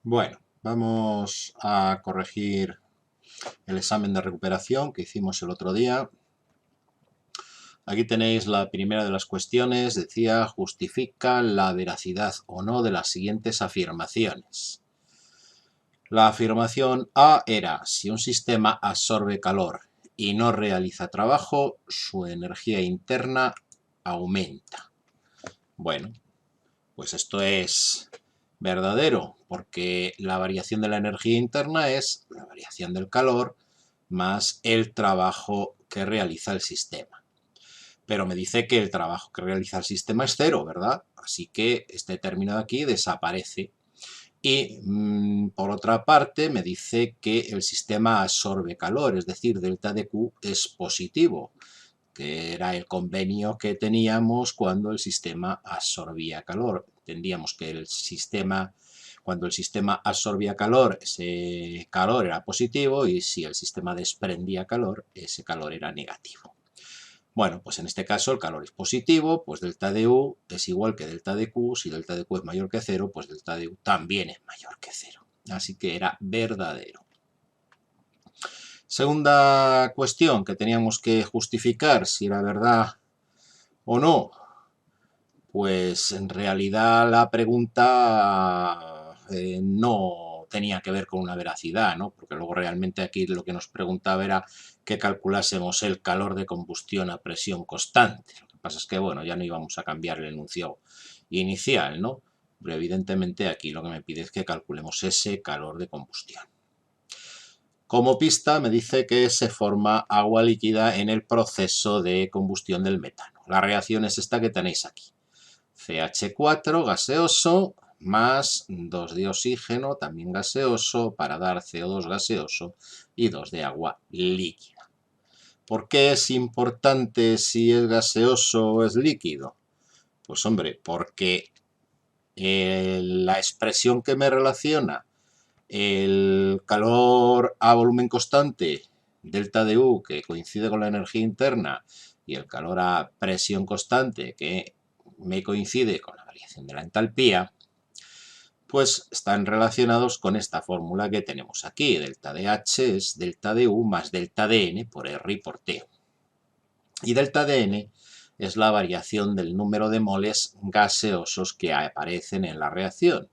Bueno, vamos a corregir el examen de recuperación que hicimos el otro día. Aquí tenéis la primera de las cuestiones, decía, justifica la veracidad o no de las siguientes afirmaciones. La afirmación A era, si un sistema absorbe calor y no realiza trabajo, su energía interna aumenta. Bueno, pues esto es verdadero, porque la variación de la energía interna es la variación del calor más el trabajo que realiza el sistema. Pero me dice que el trabajo que realiza el sistema es cero, ¿verdad? Así que este término de aquí desaparece. Y por otra parte me dice que el sistema absorbe calor, es decir, delta de Q es positivo, que era el convenio que teníamos cuando el sistema absorbía calor. Entendíamos que cuando el sistema absorbía calor, ese calor era positivo, y si el sistema desprendía calor, ese calor era negativo. Bueno, pues en este caso el calor es positivo, pues delta de U es igual que delta de Q. Si delta de Q es mayor que cero, pues delta de U también es mayor que cero. Así que era verdadero. Segunda cuestión que teníamos que justificar si era verdad o no. Pues en realidad la pregunta no tenía que ver con una veracidad, ¿no? Porque luego realmente aquí lo que nos preguntaba era que calculásemos el calor de combustión a presión constante. Lo que pasa es que, bueno, ya no íbamos a cambiar el enunciado inicial, ¿no? Pero evidentemente aquí lo que me pide es que calculemos ese calor de combustión. Como pista me dice que se forma agua líquida en el proceso de combustión del metano. La reacción es esta que tenéis aquí. CH4 gaseoso más 2 de oxígeno, también gaseoso, para dar CO2 gaseoso y 2 de agua líquida. ¿Por qué es importante si es gaseoso o es líquido? Pues hombre, porque la expresión que me relaciona el calor a volumen constante, delta de U, que coincide con la energía interna, y el calor a presión constante, que me coincide con la variación de la entalpía, pues están relacionados con esta fórmula que tenemos aquí. Delta de H es delta de U más delta de N por R y por T. Y delta de N es la variación del número de moles gaseosos que aparecen en la reacción.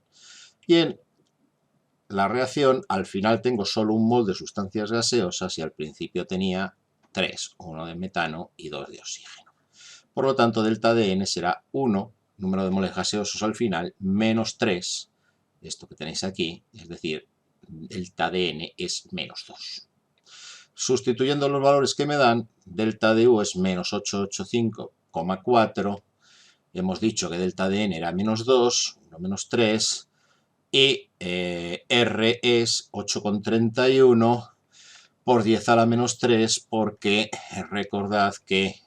Y en la reacción, al final tengo solo un mol de sustancias gaseosas y al principio tenía 3, 1 de metano y 2 de oxígeno. Por lo tanto, delta de N será 1, número de moles gaseosos al final, menos 3, esto que tenéis aquí, es decir, delta de N es menos 2. Sustituyendo los valores que me dan, delta de U es menos 885,4, hemos dicho que delta de N era menos 2, 1 menos 3, y R es 8,31 por 10 a la menos 3, porque recordad que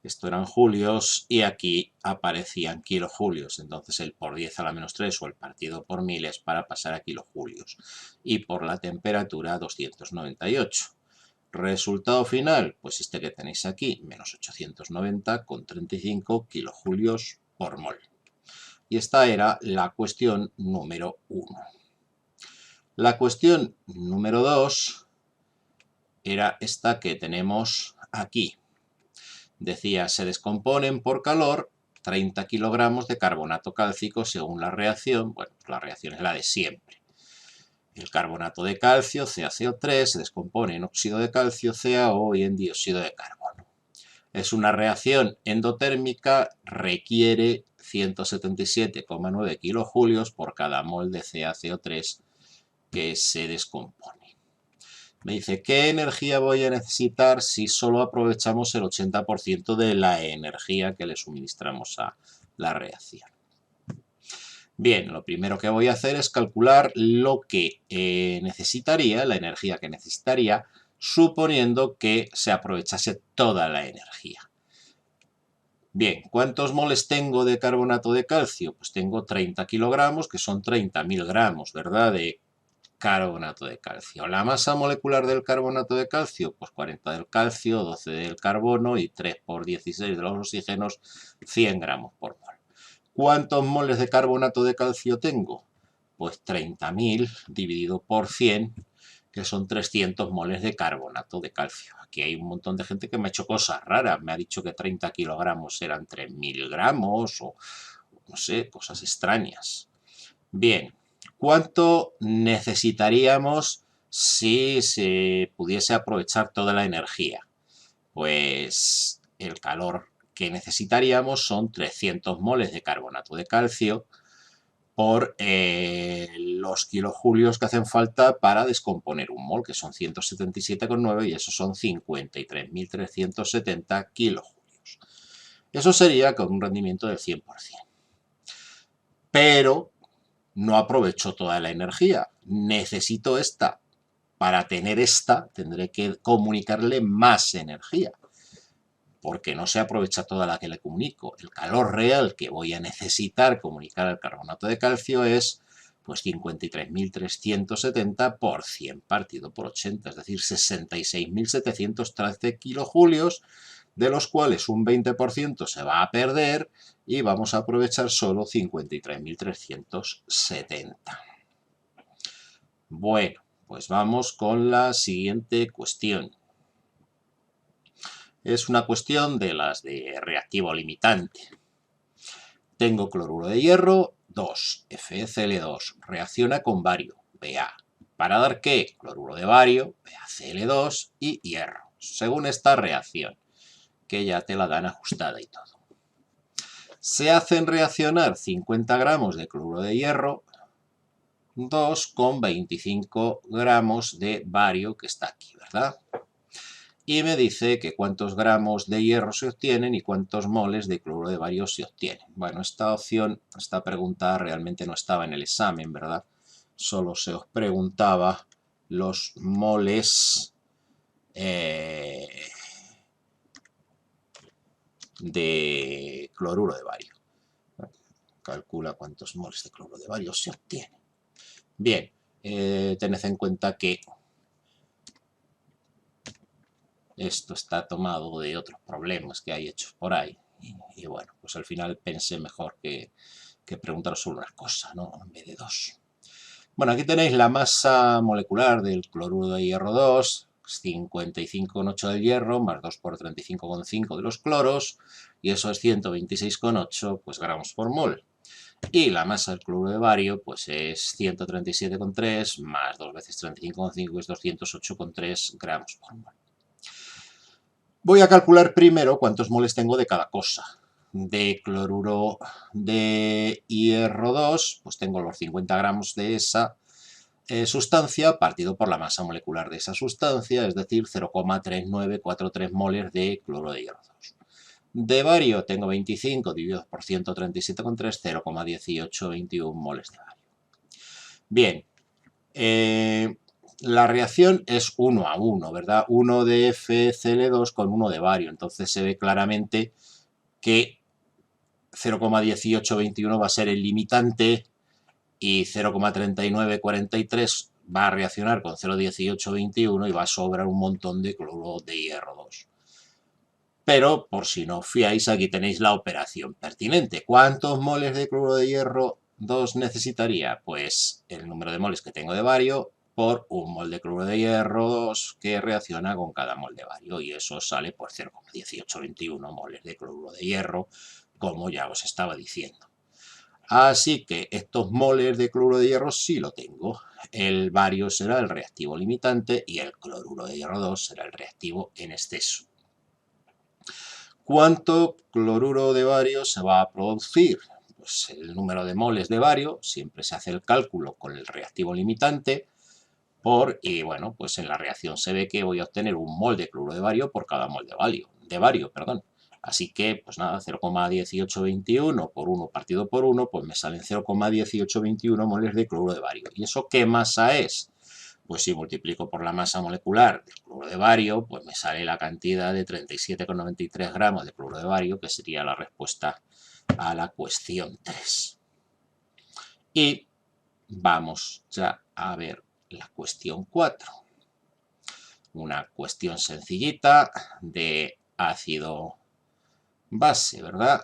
esto eran julios y aquí aparecían kilojulios. Entonces el por 10 a la menos 3 o el partido por 1000 es para pasar a kilojulios. Y por la temperatura 298. Resultado final, pues este que tenéis aquí, menos 890,35 kilojulios por mol. Y esta era la cuestión número 1. La cuestión número 2 era esta que tenemos aquí. Decía, se descomponen por calor 30 kilogramos de carbonato cálcico según la reacción. Bueno, pues la reacción es la de siempre. El carbonato de calcio, CaCO3, se descompone en óxido de calcio, CaO, y en dióxido de carbono. Es una reacción endotérmica, requiere 177,9 kilojulios por cada mol de CaCO3 que se descompone. Me dice, ¿qué energía voy a necesitar si solo aprovechamos el 80% de la energía que le suministramos a la reacción? Bien, lo primero que voy a hacer es calcular lo que necesitaría, la energía que necesitaría, suponiendo que se aprovechase toda la energía. Bien, ¿cuántos moles tengo de carbonato de calcio? Pues tengo 30 kilogramos, que son 30.000 gramos, ¿verdad?, de carbonato de calcio. La masa molecular del carbonato de calcio, pues 40 del calcio, 12 del carbono y 3 por 16 de los oxígenos, 100 gramos por mol. ¿Cuántos moles de carbonato de calcio tengo? pues 30.000 dividido por 100, que son 300 moles de carbonato de calcio. Aquí hay un montón de gente que me ha hecho cosas raras, me ha dicho que 30 kilogramos eran 3.000 gramos o no sé, cosas extrañas. Bien, ¿cuánto necesitaríamos si se pudiese aprovechar toda la energía? Pues el calor que necesitaríamos son 300 moles de carbonato de calcio por los kilojulios que hacen falta para descomponer un mol, que son 177,9, y esos son 53.370 kilojulios. Eso sería con un rendimiento del 100%. Pero no aprovecho toda la energía. Necesito esta. Para tener esta, tendré que comunicarle más energía, porque no se aprovecha toda la que le comunico. El calor real que voy a necesitar comunicar al carbonato de calcio es pues 53.370 por 100 partido por 80, es decir, 66.713 kilojulios, de los cuales un 20% se va a perder y vamos a aprovechar solo 53.370. Bueno, pues vamos con la siguiente cuestión. Es una cuestión de las de reactivo limitante. Tengo cloruro de hierro, 2, FeCl2, reacciona con bario, Ba. ¿Para dar qué? Cloruro de bario, BaCl2 y hierro, según esta reacción, que ya te la dan ajustada y todo. Se hacen reaccionar 50 gramos de cloruro de hierro, 2 con 25 gramos de bario, que está aquí, ¿verdad? Y me dice que cuántos gramos de hierro se obtienen y cuántos moles de cloruro de bario se obtienen. Bueno, esta pregunta realmente no estaba en el examen, ¿verdad? Solo se os preguntaba los moles de cloruro de bario. Calcula cuántos moles de cloruro de bario se obtienen. Bien, tened en cuenta que esto está tomado de otros problemas que hay hechos por ahí. Y bueno, pues al final pensé mejor que preguntaros solo una cosa, ¿no? En vez de dos. Bueno, aquí tenéis la masa molecular del cloruro de hierro 2, 55,8 del hierro, más 2 por 35,5 de los cloros, y eso es 126,8 pues, gramos por mol. Y la masa del cloruro de bario pues es 137,3 más 2 veces 35,5 es 208,3 gramos por mol. Voy a calcular primero cuántos moles tengo de cada cosa. De cloruro de hierro 2, pues tengo los 50 gramos de esa sustancia partido por la masa molecular de esa sustancia, es decir, 0,3943 moles de cloruro de hierro 2. De bario tengo 25 dividido por 137,3, 0,1821 moles de bario. Bien, la reacción es 1 a 1, ¿verdad? 1 de FeCl2 con 1 de bario. Entonces se ve claramente que 0,1821 va a ser el limitante y 0,3943 va a reaccionar con 0,1821 y va a sobrar un montón de cloruro de hierro 2. Pero, por si no os fiáis, aquí tenéis la operación pertinente. ¿Cuántos moles de cloruro de hierro 2 necesitaría? Pues el número de moles que tengo de bario por un mol de cloruro de hierro 2 que reacciona con cada mol de bario, y eso sale por 0,1821 moles de cloruro de hierro, como ya os estaba diciendo. Así que estos moles de cloruro de hierro sí lo tengo. El bario será el reactivo limitante y el cloruro de hierro 2 será el reactivo en exceso. ¿Cuánto cloruro de bario se va a producir? Pues el número de moles de bario, siempre se hace el cálculo con el reactivo limitante, y bueno, pues en la reacción se ve que voy a obtener un mol de cloruro de bario por cada mol de bario. Así que, pues nada, 0,1821 por 1 partido por 1, pues me salen 0,1821 moles de cloruro de bario. ¿Y eso qué masa es? Pues si multiplico por la masa molecular del cloruro de bario, pues me sale la cantidad de 37,93 gramos de cloruro de bario, que sería la respuesta a la cuestión 3. Y vamos ya a ver la cuestión 4. Una cuestión sencillita de ácido base, ¿verdad?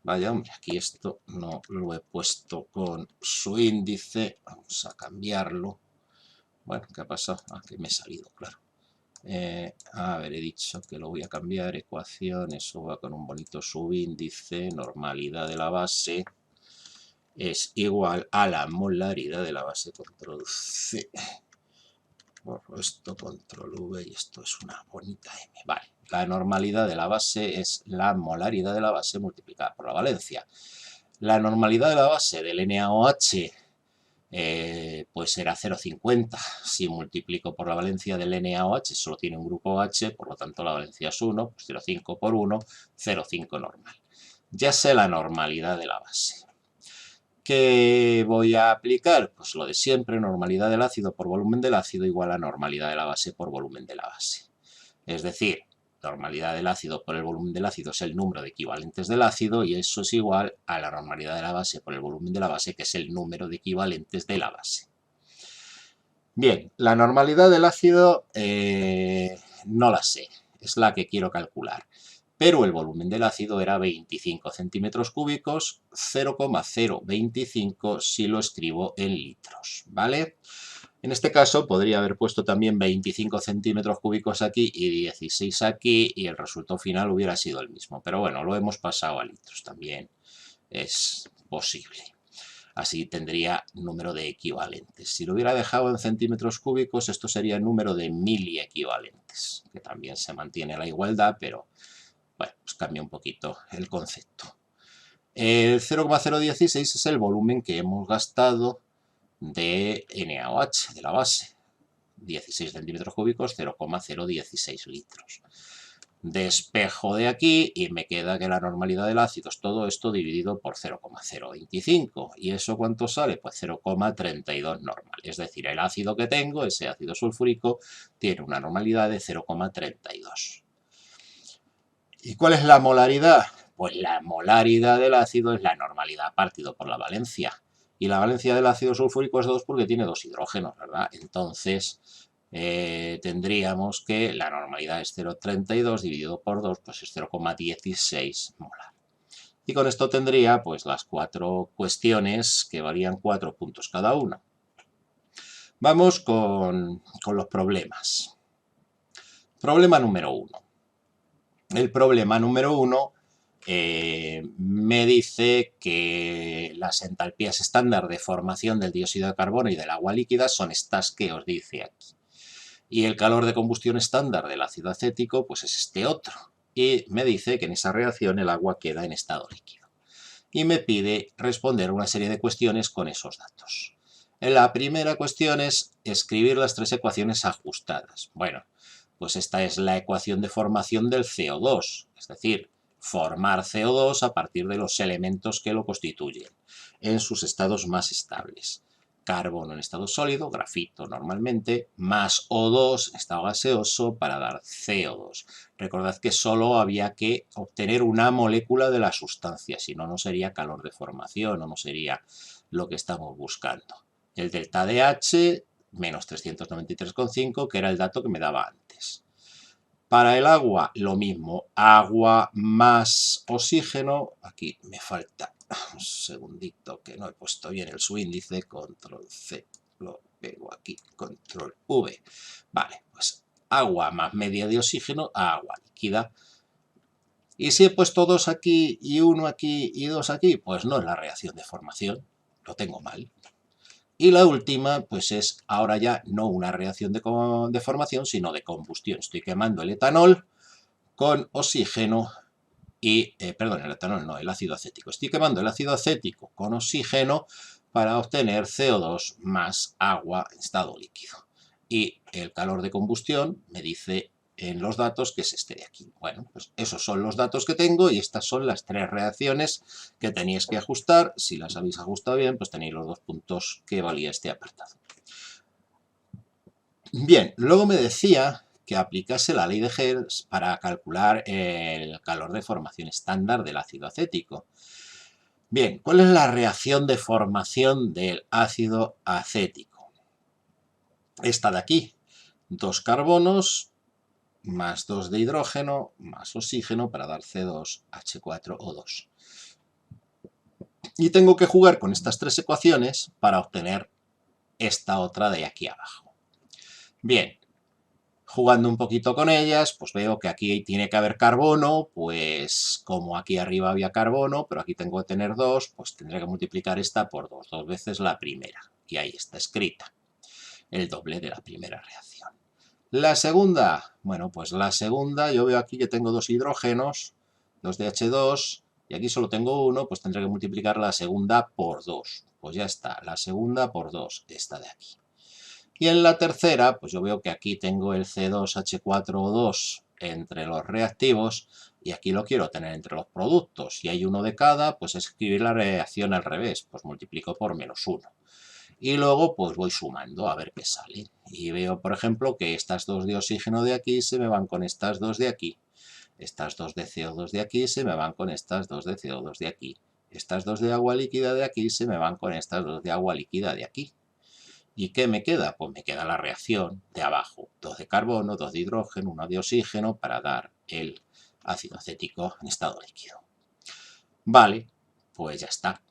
Vaya, hombre, aquí esto no lo he puesto con su índice. Vamos a cambiarlo. Bueno, ¿qué ha pasado? Ah, que me he salido, claro. A ver, he dicho que lo voy a cambiar. Ecuación, eso va con un bonito subíndice. Normalidad de la base es igual a la molaridad de la base. Control C. Borro esto, control V, y esto es una bonita M. Vale, la normalidad de la base es la molaridad de la base multiplicada por la valencia. La normalidad de la base del NaOH pues será 0,50. Si multiplico por la valencia del NaOH, solo tiene un grupo OH, por lo tanto la valencia es 1, pues 0,5 por 1, 0,5 normal. Ya sé la normalidad de la base. ¿Qué voy a aplicar? Pues lo de siempre, normalidad del ácido por volumen del ácido igual a normalidad de la base por volumen de la base. Es decir, normalidad del ácido por el volumen del ácido es el número de equivalentes del ácido y eso es igual a la normalidad de la base por el volumen de la base, que es el número de equivalentes de la base. Bien, la normalidad del ácido no la sé, es la que quiero calcular. Pero el volumen del ácido era 25 centímetros cúbicos, 0,025 si lo escribo en litros, ¿vale? En este caso podría haber puesto también 25 centímetros cúbicos aquí y 16 aquí y el resultado final hubiera sido el mismo. Pero bueno, lo hemos pasado a litros, también es posible. Así tendría número de equivalentes. Si lo hubiera dejado en centímetros cúbicos, esto sería el número de miliequivalentes, que también se mantiene la igualdad, pero bueno, pues cambia un poquito el concepto. El 0,016 es el volumen que hemos gastado de NaOH, de la base. 16 centímetros cúbicos, 0,016 litros. Despejo de aquí y me queda que la normalidad del ácido es todo esto dividido por 0,025. ¿Y eso cuánto sale? Pues 0,32 normal. Es decir, el ácido que tengo, ese ácido sulfúrico, tiene una normalidad de 0,32. ¿Y cuál es la molaridad? Pues la molaridad del ácido es la normalidad partido por la valencia. Y la valencia del ácido sulfúrico es 2 porque tiene 2 hidrógenos, ¿verdad? Entonces tendríamos que la normalidad es 0,32 dividido por 2, pues es 0,16 molar. Y con esto tendría pues las 4 cuestiones que valían 4 puntos cada una. Vamos con los problemas. Problema número 1. El problema número 1 me dice que las entalpías estándar de formación del dióxido de carbono y del agua líquida son estas que os dice aquí. Y el calor de combustión estándar del ácido acético pues es este otro. Y me dice que en esa reacción el agua queda en estado líquido. Y me pide responder una serie de cuestiones con esos datos. La primera cuestión es escribir las 3 ecuaciones ajustadas. Bueno, pues esta es la ecuación de formación del CO2, es decir, formar CO2 a partir de los elementos que lo constituyen, en sus estados más estables. Carbono en estado sólido, grafito normalmente, más O2 en estado gaseoso para dar CO2. Recordad que solo había que obtener una molécula de la sustancia, si no, no sería calor de formación o no sería lo que estamos buscando. El delta de H, menos 393,5, que era el dato que me daba antes. Para el agua, lo mismo, agua más oxígeno, aquí me falta un segundito que no he puesto bien el subíndice, control C, lo pego aquí, control V. Vale, pues agua más media de oxígeno a agua líquida. Y si he puesto 2 aquí y 1 aquí y 2 aquí, pues no es la reacción de formación, lo tengo mal. Y la última, pues es ahora ya no una reacción de formación, sino de combustión. Estoy quemando el etanol con oxígeno y, perdón, el etanol no, el ácido acético. Estoy quemando el ácido acético con oxígeno para obtener CO2 más agua en estado líquido. Y el calor de combustión me dice en los datos que es este de aquí. Bueno, pues esos son los datos que tengo y estas son las 3 reacciones que tenéis que ajustar. Si las habéis ajustado bien, pues tenéis los 2 puntos que valía este apartado. Bien, luego me decía que aplicase la ley de Hertz para calcular el calor de formación estándar del ácido acético. Bien, ¿cuál es la reacción de formación del ácido acético? Esta de aquí, 2 carbonos más 2 de hidrógeno más oxígeno para dar C2H4O2. Y tengo que jugar con estas tres ecuaciones para obtener esta otra de aquí abajo. Bien, jugando un poquito con ellas, pues veo que aquí tiene que haber carbono, pues como aquí arriba había carbono, pero aquí tengo que tener 2, pues tendré que multiplicar esta por 2, 2 veces la primera. Y ahí está escrita, el doble de la primera reacción. La segunda, bueno, pues la segunda, yo veo aquí que tengo 2 hidrógenos, 2 de H2, y aquí solo tengo 1, pues tendré que multiplicar la segunda por 2. Pues ya está, la segunda por 2, esta de aquí. Y en la tercera, pues yo veo que aquí tengo el C2H4O2 entre los reactivos, y aquí lo quiero tener entre los productos. Y hay uno de cada, pues escribir la reacción al revés, pues multiplico por -1. Y luego pues voy sumando a ver qué sale. Y veo, por ejemplo, que estas 2 de oxígeno de aquí se me van con estas 2 de aquí. Estas 2 de CO2 de aquí se me van con estas 2 de CO2 de aquí. Estas 2 de agua líquida de aquí se me van con estas 2 de agua líquida de aquí. ¿Y qué me queda? Pues me queda la reacción de abajo. 2 de carbono, 2 de hidrógeno, 1 de oxígeno para dar el ácido acético en estado líquido. Vale, pues ya está.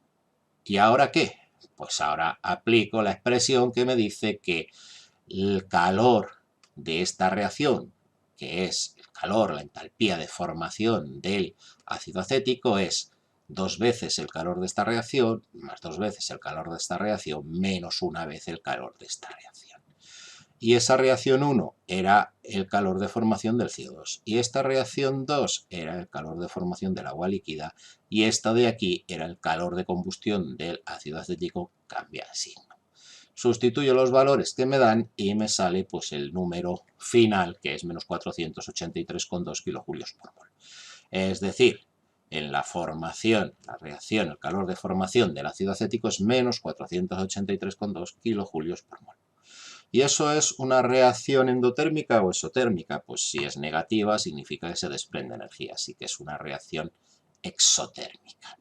¿Y ahora qué? Pues ahora aplico la expresión que me dice que el calor de esta reacción, que es el calor, la entalpía de formación del ácido acético, es 2 veces el calor de esta reacción, más 2 veces el calor de esta reacción, menos 1 vez el calor de esta reacción. Y esa reacción 1 era el calor de formación del CO2. Y esta reacción 2 era el calor de formación del agua líquida. Y esta de aquí era el calor de combustión del ácido acético, cambia de signo. Sustituyo los valores que me dan y me sale pues el número final, que es menos 483,2 kilojulios por mol. Es decir, en la formación, la reacción, el calor de formación del ácido acético es menos 483,2 kilojulios por mol. ¿Y eso es una reacción endotérmica o exotérmica? Pues si es negativa significa que se desprende energía, así que es una reacción exotérmica.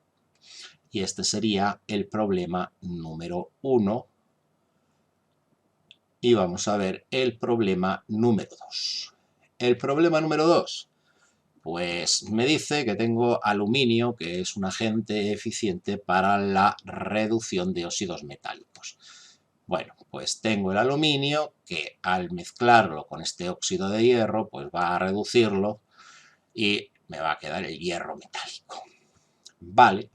Y este sería el problema número 1. Y vamos a ver el problema número 2. El problema número 2, pues me dice que tengo aluminio, que es un agente eficiente para la reducción de óxidos metálicos. Bueno, pues tengo el aluminio que al mezclarlo con este óxido de hierro, pues va a reducirlo y me va a quedar el hierro metálico. Vale.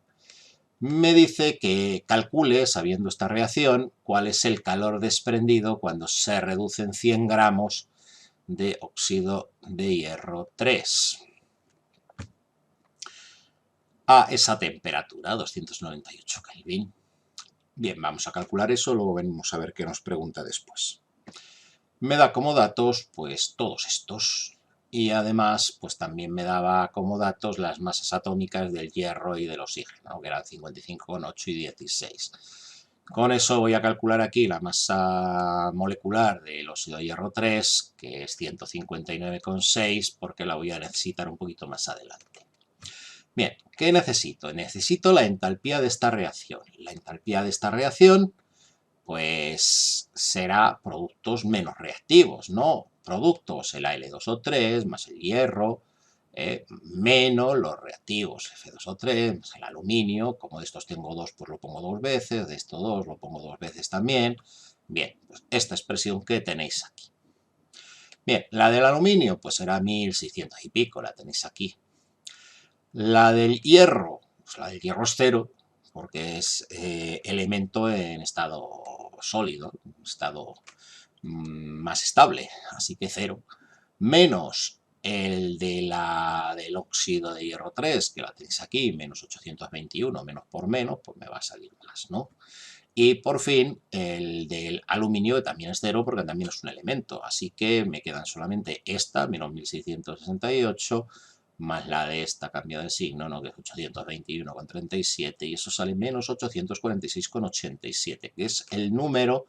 Me dice que calcule, sabiendo esta reacción, cuál es el calor desprendido cuando se reducen 100 gramos de óxido de hierro 3 a esa temperatura, 298 Kelvin. Bien, vamos a calcular eso, luego venimos a ver qué nos pregunta después. Me da como datos pues todos estos, y además pues también me daba como datos las masas atómicas del hierro y del oxígeno, que eran 55,8 y 16. Con eso voy a calcular aquí la masa molecular del óxido de hierro 3, que es 159,6, porque la voy a necesitar un poquito más adelante. Bien, ¿qué necesito? Necesito la entalpía de esta reacción. La entalpía de esta reacción pues será productos menos reactivos, ¿no? Productos, el Al2O3 más el hierro, menos los reactivos, F2O3 más el aluminio. Como de estos tengo 2, pues lo pongo 2 veces, de estos 2 lo pongo 2 veces también. Bien, pues esta expresión que tenéis aquí. Bien, la del aluminio, pues será 1600 y pico, la tenéis aquí. La del hierro, pues la del hierro es 0, porque es elemento en estado sólido, estado más estable, así que 0, menos el del óxido de hierro 3, que la tenéis aquí, menos 821, menos por menos, pues me va a salir más, ¿no? Y por fin el del aluminio, que también es 0 porque también es un elemento, así que me quedan solamente esta, menos 1668, más la de esta cambiada de signo, ¿no? Que es 821,37, y eso sale menos 846,87, que es el número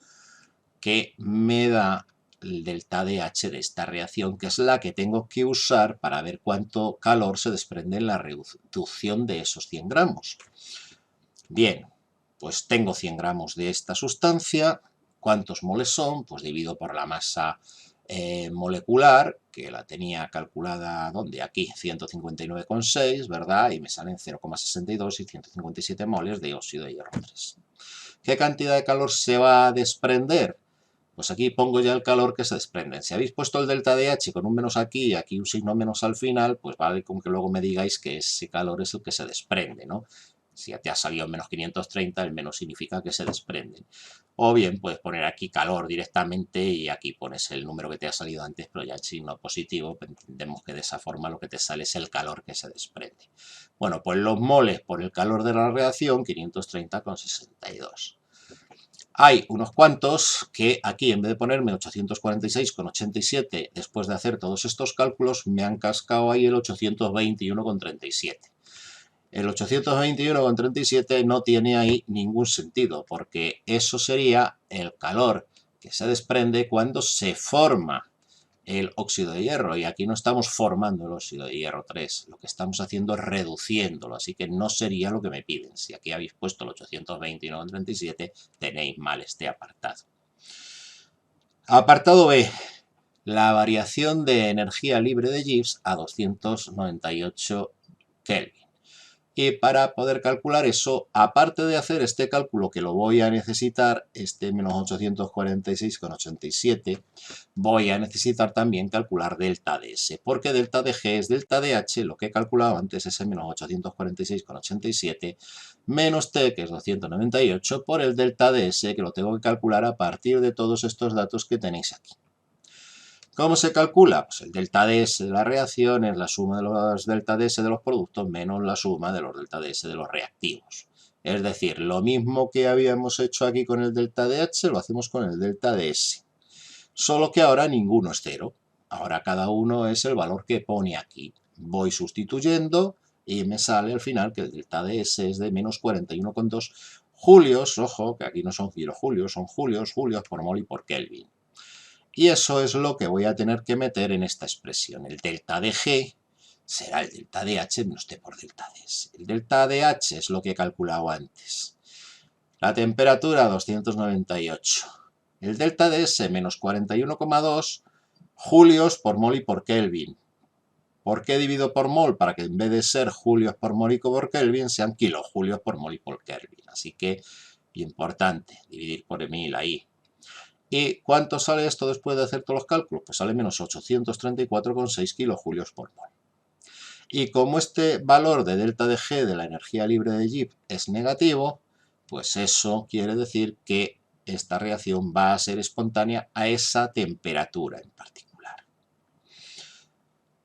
que me da el delta DH de esta reacción, que es la que tengo que usar para ver cuánto calor se desprende en la reducción de esos 100 gramos. Bien, pues tengo 100 gramos de esta sustancia. ¿Cuántos moles son? Pues divido por la masa molecular, que la tenía calculada, ¿dónde? Aquí, 159,6, ¿verdad? Y me salen 0,62 y 157 moles de óxido de hierro 3. ¿Qué cantidad de calor se va a desprender? Pues aquí pongo ya el calor que se desprende. Si habéis puesto el delta de H con un menos aquí y aquí un signo menos al final, pues vale con que luego me digáis que ese calor es el que se desprende, ¿no? Si ya te ha salido menos 530, el menos significa que se desprenden. O bien puedes poner aquí calor directamente y aquí pones el número que te ha salido antes, pero ya en signo positivo, entendemos que de esa forma lo que te sale es el calor que se desprende. Bueno, pues los moles por el calor de la reacción, 530,62. Hay unos cuantos que aquí, en vez de ponerme 846,87 después de hacer todos estos cálculos, me han cascado ahí el 821,37. El 821,37 no tiene ahí ningún sentido, porque eso sería el calor que se desprende cuando se forma el óxido de hierro, y aquí no estamos formando el óxido de hierro 3, lo que estamos haciendo es reduciéndolo, así que no sería lo que me piden. Si aquí habéis puesto el 821,37, tenéis mal este apartado. Apartado B, la variación de energía libre de Gibbs a 298 Kelvin. Y para poder calcular eso, aparte de hacer este cálculo que lo voy a necesitar, este menos 846,87, voy a necesitar también calcular delta de S, porque delta de G es delta de H, lo que he calculado antes, ese menos 846,87, menos T, que es 298, por el delta de S, que lo tengo que calcular a partir de todos estos datos que tenéis aquí. ¿Cómo se calcula? Pues el delta DS de la reacción es la suma de los delta DS de los productos menos la suma de los delta DS de los reactivos. Es decir, lo mismo que habíamos hecho aquí con el delta DH, lo hacemos con el delta DS. Solo que ahora ninguno es cero. Ahora cada uno es el valor que pone aquí. Voy sustituyendo y me sale al final que el delta DS es de menos 41,2 julios. Ojo, que aquí no son kilojulios, son julios por mol y por Kelvin. Y eso es lo que voy a tener que meter en esta expresión. El delta de G será el delta de H menos T por delta de S. El delta de H es lo que he calculado antes. La temperatura 298. El delta de S menos 41,2 julios por mol y por Kelvin. ¿Por qué divido por mol? Para que en vez de ser julios por mol y por Kelvin sean kilojulios por mol y por Kelvin. Así que, importante, dividir por 1000 ahí. ¿Y cuánto sale esto después de hacer todos los cálculos? Pues sale menos 834,6 kilojulios por mol. Y como este valor de delta de G de la energía libre de Gibbs es negativo, pues eso quiere decir que esta reacción va a ser espontánea a esa temperatura en particular.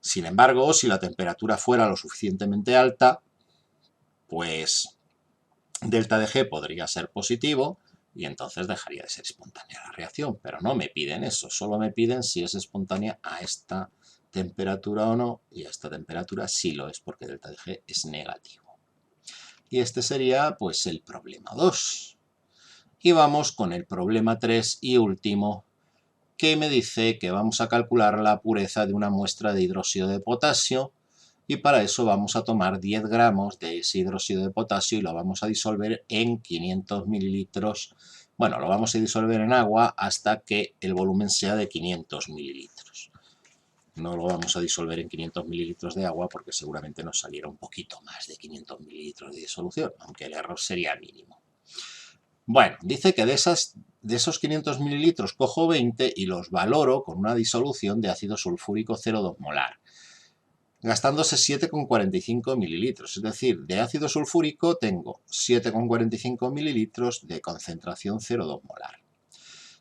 Sin embargo, si la temperatura fuera lo suficientemente alta, pues delta de G podría ser positivo, y entonces dejaría de ser espontánea la reacción, pero no me piden eso, solo me piden si es espontánea a esta temperatura o no, y a esta temperatura sí lo es porque delta de G es negativo. Y este sería pues el problema 2. Y vamos con el problema 3 y último, que me dice que vamos a calcular la pureza de una muestra de hidróxido de potasio, y para eso vamos a tomar 10 gramos de ese hidróxido de potasio y lo vamos a disolver en 500 mililitros. Bueno, lo vamos a disolver en agua hasta que el volumen sea de 500 mililitros. No lo vamos a disolver en 500 mililitros de agua porque seguramente nos saliera un poquito más de 500 mililitros de disolución, aunque el error sería mínimo. Bueno, dice que de esos 500 mililitros cojo 20 y los valoro con una disolución de ácido sulfúrico 0,2 molar, gastándose 7,45 mililitros. Es decir, de ácido sulfúrico tengo 7,45 mililitros de concentración 0,2 molar.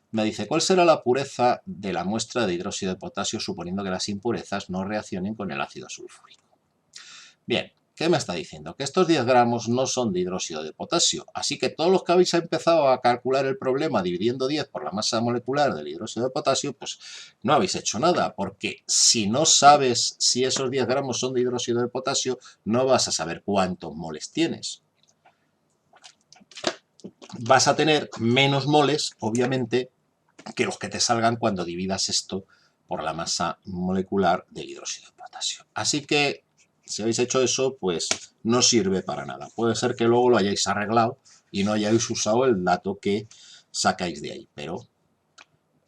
Me dice, ¿cuál será la pureza de la muestra de hidróxido de potasio suponiendo que las impurezas no reaccionen con el ácido sulfúrico? Bien, ¿qué me está diciendo? Que estos 10 gramos no son de hidróxido de potasio, así que todos los que habéis empezado a calcular el problema dividiendo 10 por la masa molecular del hidróxido de potasio, pues no habéis hecho nada, porque si no sabes si esos 10 gramos son de hidróxido de potasio, no vas a saber cuántos moles tienes. Vas a tener menos moles, obviamente, que los que te salgan cuando dividas esto por la masa molecular del hidróxido de potasio. Así que si habéis hecho eso, pues no sirve para nada. Puede ser que luego lo hayáis arreglado y no hayáis usado el dato que sacáis de ahí, pero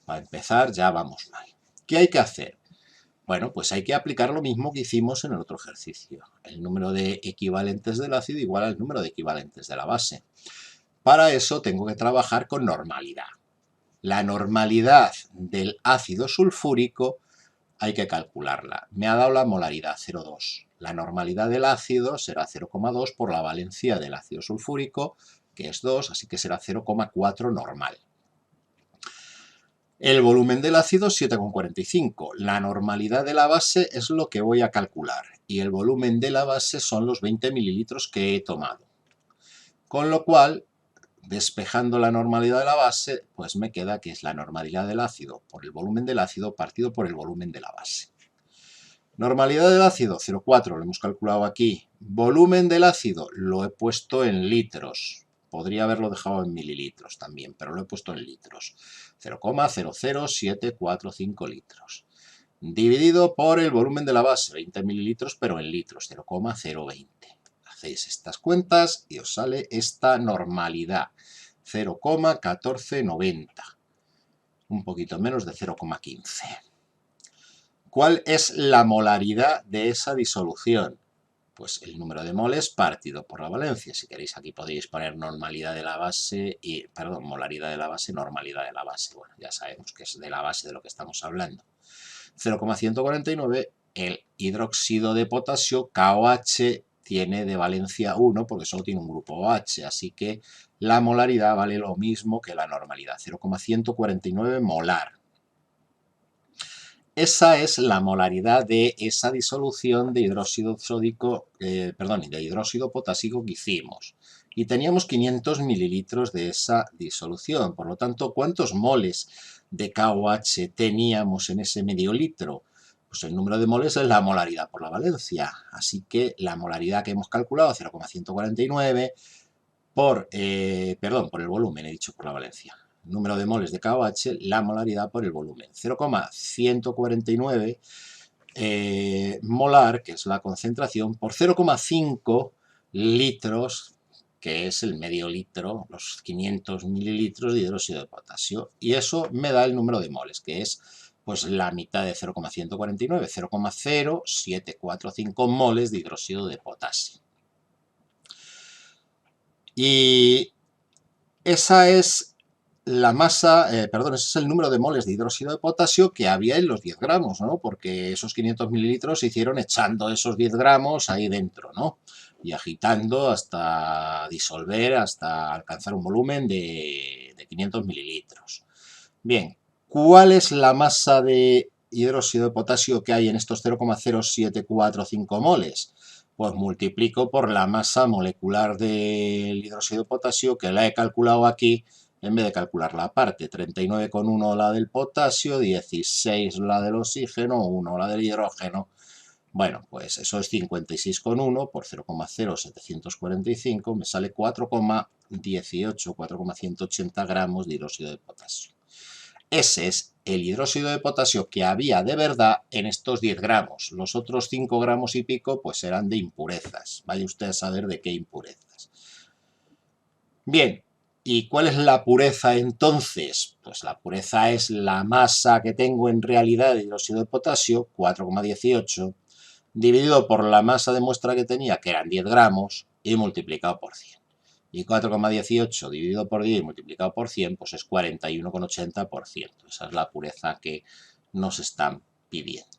para empezar ya vamos mal. ¿Qué hay que hacer? Bueno, pues hay que aplicar lo mismo que hicimos en el otro ejercicio. El número de equivalentes del ácido igual al número de equivalentes de la base. Para eso tengo que trabajar con normalidad. La normalidad del ácido sulfúrico hay que calcularla. Me ha dado la molaridad 0,2. La normalidad del ácido será 0,2 por la valencia del ácido sulfúrico, que es 2, así que será 0,4 normal. El volumen del ácido 7,45. La normalidad de la base es lo que voy a calcular y el volumen de la base son los 20 mililitros que he tomado. Con lo cual, despejando la normalidad de la base, pues me queda que es la normalidad del ácido por el volumen del ácido partido por el volumen de la base. Normalidad del ácido, 0,4, lo hemos calculado aquí. Volumen del ácido, lo he puesto en litros. Podría haberlo dejado en mililitros también, pero lo he puesto en litros. 0,00745 litros. Dividido por el volumen de la base, 20 mililitros, pero en litros, 0,020. Hacéis estas cuentas y os sale esta normalidad, 0,1490. Un poquito menos de 0,15. ¿Cuál es la molaridad de esa disolución? Pues el número de moles partido por la valencia. Si queréis aquí podéis poner normalidad de la base y, perdón, molaridad de la base, normalidad de la base. Bueno, ya sabemos que es de la base de lo que estamos hablando. 0,149, el hidróxido de potasio, KOH, tiene de valencia 1 porque solo tiene un grupo OH, así que la molaridad vale lo mismo que la normalidad, 0,149 molar. Esa es la molaridad de esa disolución de hidróxido de hidróxido potásico que hicimos. Y teníamos 500 mililitros de esa disolución. Por lo tanto, ¿cuántos moles de KOH teníamos en ese medio litro? Pues el número de moles es la molaridad por la valencia. Así que la molaridad que hemos calculado, 0,149, por el volumen, he dicho por la valencia. Número de moles de KOH, la molaridad por el volumen. 0,149 molar, que es la concentración, por 0,5 litros, que es el medio litro, los 500 mililitros de hidróxido de potasio. Y eso me da el número de moles, que es pues la mitad de 0,149, 0,0745 moles de hidróxido de potasio. Y esa es la masa, ese es el número de moles de hidróxido de potasio que había en los 10 gramos, ¿no? Porque esos 500 mililitros se hicieron echando esos 10 gramos ahí dentro, ¿no? Y agitando hasta disolver, hasta alcanzar un volumen de 500 mililitros. Bien, ¿cuál es la masa de hidróxido de potasio que hay en estos 0,0745 moles? Pues multiplico por la masa molecular del hidróxido de potasio, que la he calculado aquí, en vez de calcularla aparte. 39,1 la del potasio, 16 la del oxígeno, 1 la del hidrógeno. Bueno, pues eso es 56,1 por 0,0745, me sale 4,18, 4,180 gramos de hidróxido de potasio. Ese es el hidróxido de potasio que había de verdad en estos 10 gramos. Los otros 5 gramos y pico pues eran de impurezas. Vaya usted a saber de qué impurezas. Bien, ¿y cuál es la pureza entonces? Pues la pureza es la masa que tengo en realidad de hidróxido de potasio, 4,18, dividido por la masa de muestra que tenía, que eran 10 gramos, y multiplicado por 100. Y 4,18 dividido por 10 y multiplicado por 100, pues es 41,80%. Esa es la pureza que nos están pidiendo.